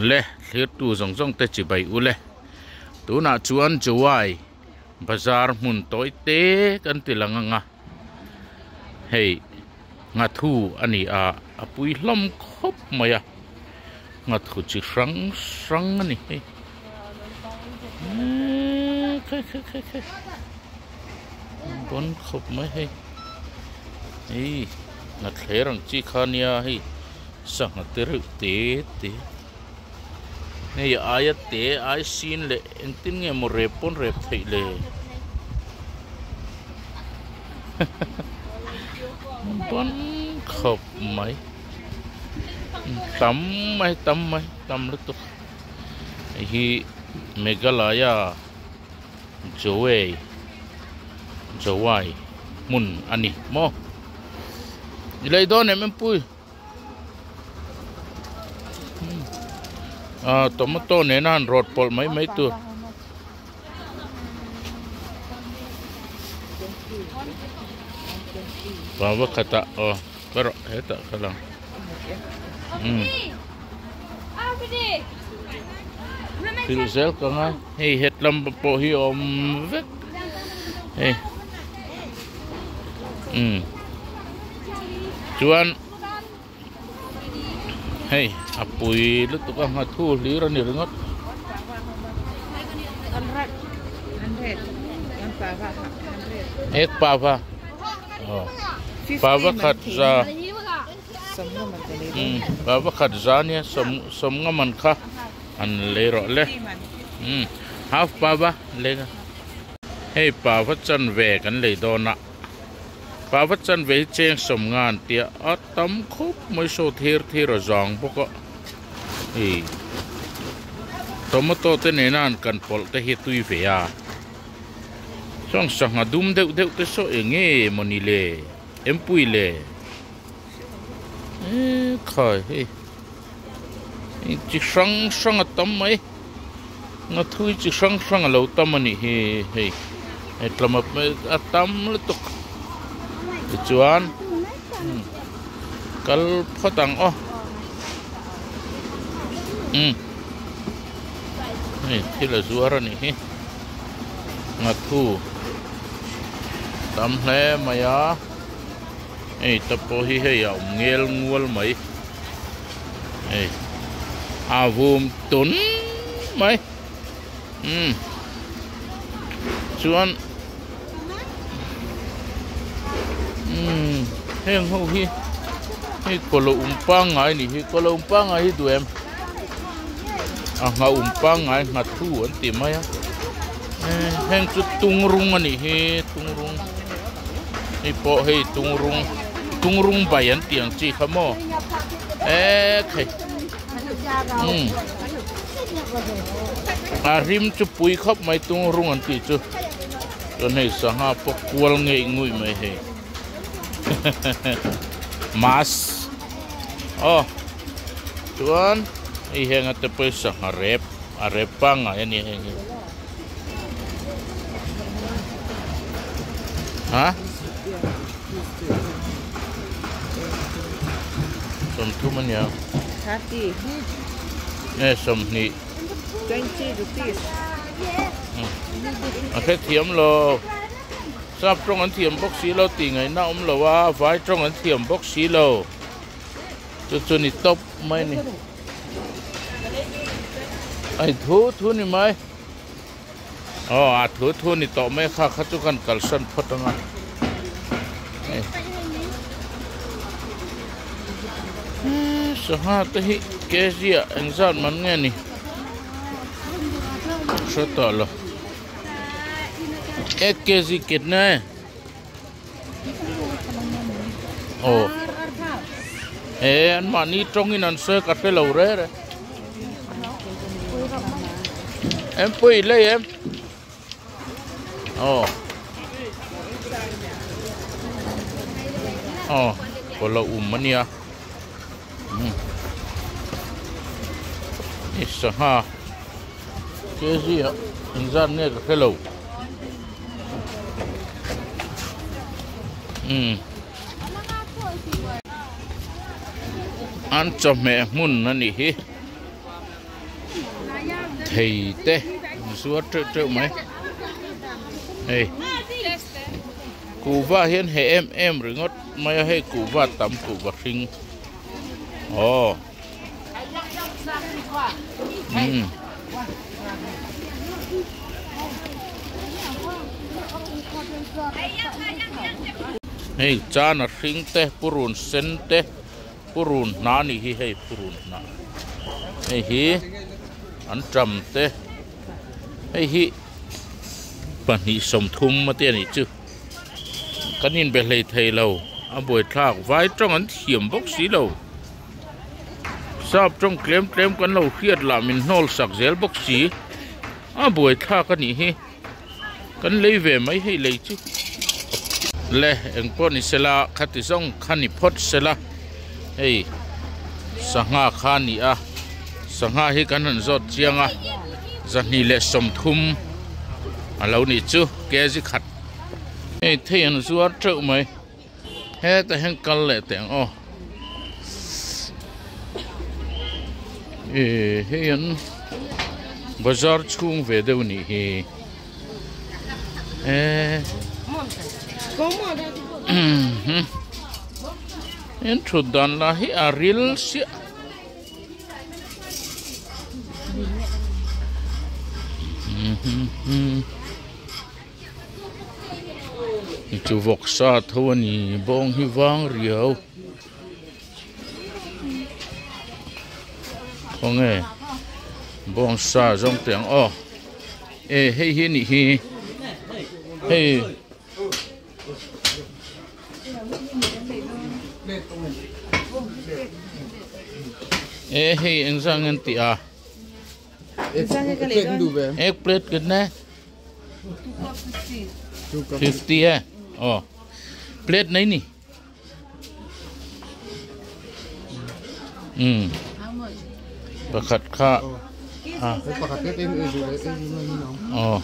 le thlir tu zong zong te chi bai u le tu na chuan chuai bazar mun toi te kan ti langa hei nga thu ani a apui hlom khop maya nga thu chi sang ani hei khe bon khop mai hei hei nga thlerang chi khania hei sang ter te nei aya te ai sin le entin nge mo repon rep thei le bon khop mai tam lu tu hi Meghalaya Jowai mun ani mo ilai don em pui tomato ne nan rot pol mai tu bawa kata pero eta kalang Pilsel ka nga hey het lam po hi om vek hey chuan hey apui lu tu ka nga thu li ra ni ringot ek pava pava khat za pava khat za ne som nga man kha an le ro le half pava le hey pava chan ve kan le do na pava chan ve cheng som ngan tia atam khop mai so thir zong boko hey tomato te ne nan kan pol te hi tui ve ya song sang adum deu te so enge moni le empui le khai hey chỉ sang atam mai nga thui chỉ sang lo tam ani he etlam atam le tuk chuan kal photang thi la zuara ni he nga thu tam hle maya tapo hi he ya ngel ngol mai vùng tốn mấy chuan heng ho hi kolo umpang ngai ni hi kolo umpang ngai du em nga umpang ngai nga thu an ti mai heng chu tungrung ani hi tungrung hi po hi tungrung bai an tiang chi khamo khai rim chu pui khop mai tung rung an ti chu cho nei sa ha po kwal ngei ngui mai he mas chuan I henga te pe sa rep panga yani he ha som tu man ya 30 som ni 20 rupees cái thiểm lo sắp trong anh thiểm bốc xí lo thì ngày nào lo wa phải trong anh thiểm bốc xí lo cho ni top mấy nè ai thu ni mấy thu ni to mấy khác chú cần cẩn sân phật đó sao ha tới cái gì anh dọn mắm nghe nè sao to lo एक केजी कितना है मानी ट्रोंगी नंसे कटे लो रे em pui lấy em có lẩu mania isa ha cái gì ạ anh ra nghe cái lẩu ăn cho mẹ mun nè hi thầy tê suốt trợ mấy hey cụ va hiền hệ em rồi ngót mấy hay cụ va tắm cụ va sinh oh hey cha na sinh tê purun sen tê purun nani hi hey purun na hey hi anh trầm tê hey hi bản hi sông thum mà tiền này chứ cái nhìn bề lầy thầy lâu anh buổi thạc vai trong anh hiểm bốc xí lâu sắp trong klem cái lâu khiết là mình nol sạc gel bốc xí anh buổi thạc cái này hi cái lấy về mấy hay lấy chứ lẽ anh con này sẽ là khát thì xong khăn thì phốt sẽ là hey sang nga khăn này à sang nga hi cái này giọt chiang à giật ni lệ sông thum à lâu này chứ cái gì khát hey thấy anh ruột trợ mày hết tại hàng căn lệ tiếng ô hey anh bazar chung về đâu nè anh chụp đàn là hi aril xí chú vọc sa thô ni bong hi vang riau không nghe bong sa trong tiếng ô hey hi ni hi hey hey anh sang anh tị à egg plate cái này 50 है oh plate नहीं नी बखत खा Pakat itu oh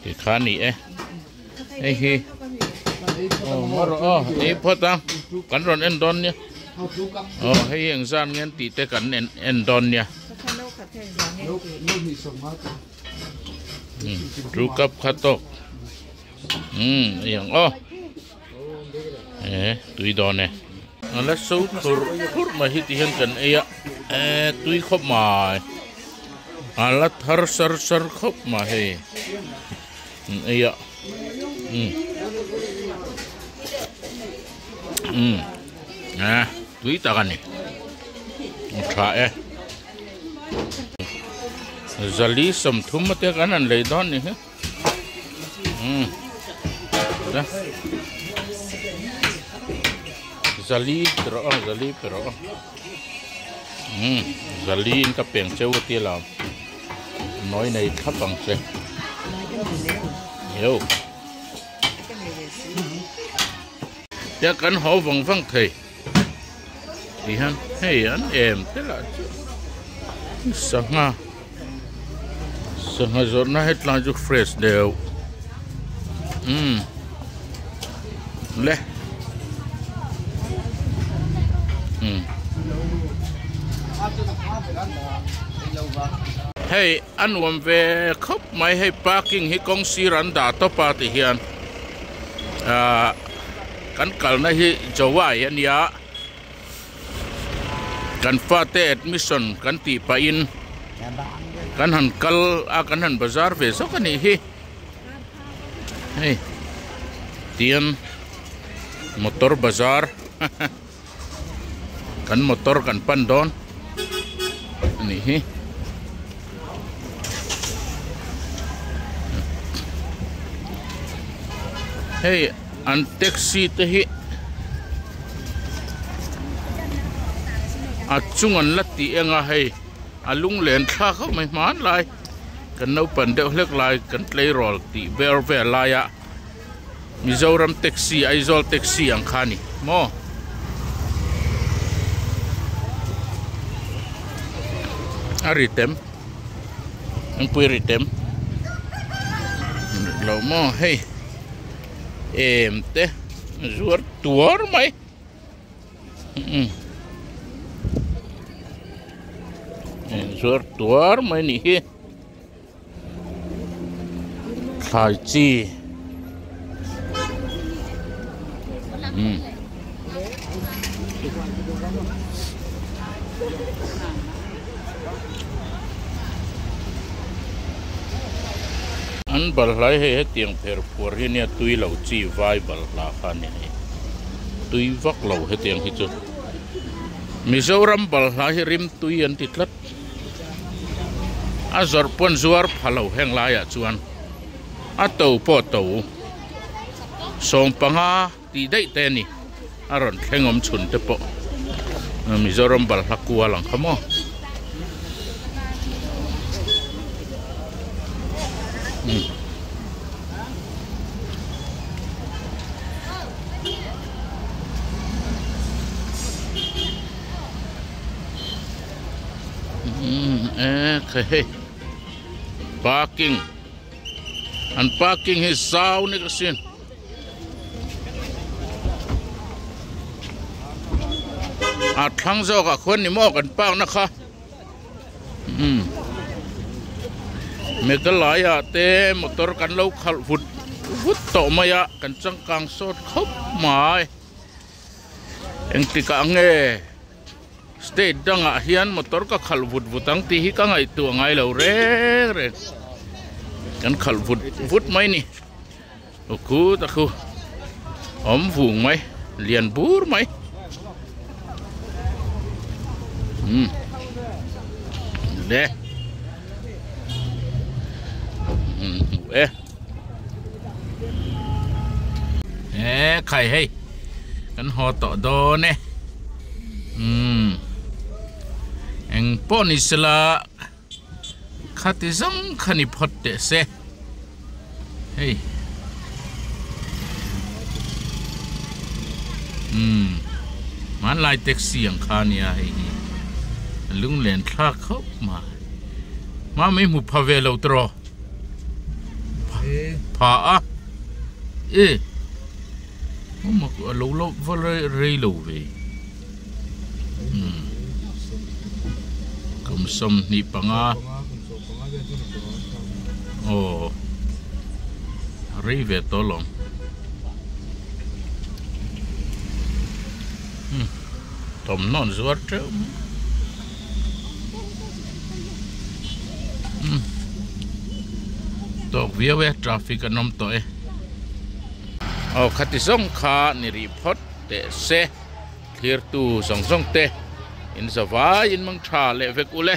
cái khá nỉ ấy ấy hi ấy phật tăng cắn ròn endon nhé hay hiện gian nghe tí tê cắn endon nhé tru cấp khát tốc hiện tùy đòn này nó xấu thur mà hít hiện cần ấy tùy khóc mà là thar sar khóc mà hay ấy tùy ta cái này thà zali sầm thum mà tiếc anh lấy đón này đó zali pero zali in cái bèn treo cái tia làm nói này thấp bằng xe hiểu tiếc anh họ vòng văng thầy thì hắn hey anh em thế là sang rồi nó hết là chút fresh đều lẽ hey anh uống về khóc máy hay parking hay công ty rắn đá to pa thì hiện căn cả này hi châu Á anh ya căn pha te admission căn tỷ pa in căn hàn kal căn hàn bazar về số cái này hi hey tiền motor bazar kan motor kan pandon ini hi hey an taxi te hi achungan lati enga hey alung len tha kho mai man lai kan no pan de hlek lai kan play roll ti ver lai ya Mizoram taxi Aizol taxi ang khani mo aritem ang puiritem lo mo hey te zuar tuor mai suar tuar mai ni hi thai chi an bal lai he tiang pher por hi nia tui lo chi vai bal la kha ni tui vak lo he tiang hi chu Mizoram bal lai rim tui an titlat a zor pon zuar phalo heng lai a chuan a to po to som panga ti dei te ni aron thlengom chun te po Mizoram bal hakua lang khamo okay. Parking and parking his sound nigga at thang zo ka khon ni mo kan pang na kha me ka la ya te motor kan lo khal vut to ma ya kan chang kang sot khop mai eng ti ka nge state danga hian motor ka khal vutang ti hi ka ngai tu ngai lo re kan khal vut mai ni ku ta khu om vung mai lian bur mai de khai hay kan ho to do ne eng ponisla khatizong khani photte se hey man lai taxi ang khania hey lung len thla khop ma me mu phave lo tro pha a mo lo re lo ve kum som ni panga rive tolong tom non zuar treu tok via we traffic anom to khatisong kha ni report te se clear tu song te in sawa in mang tha le vek ule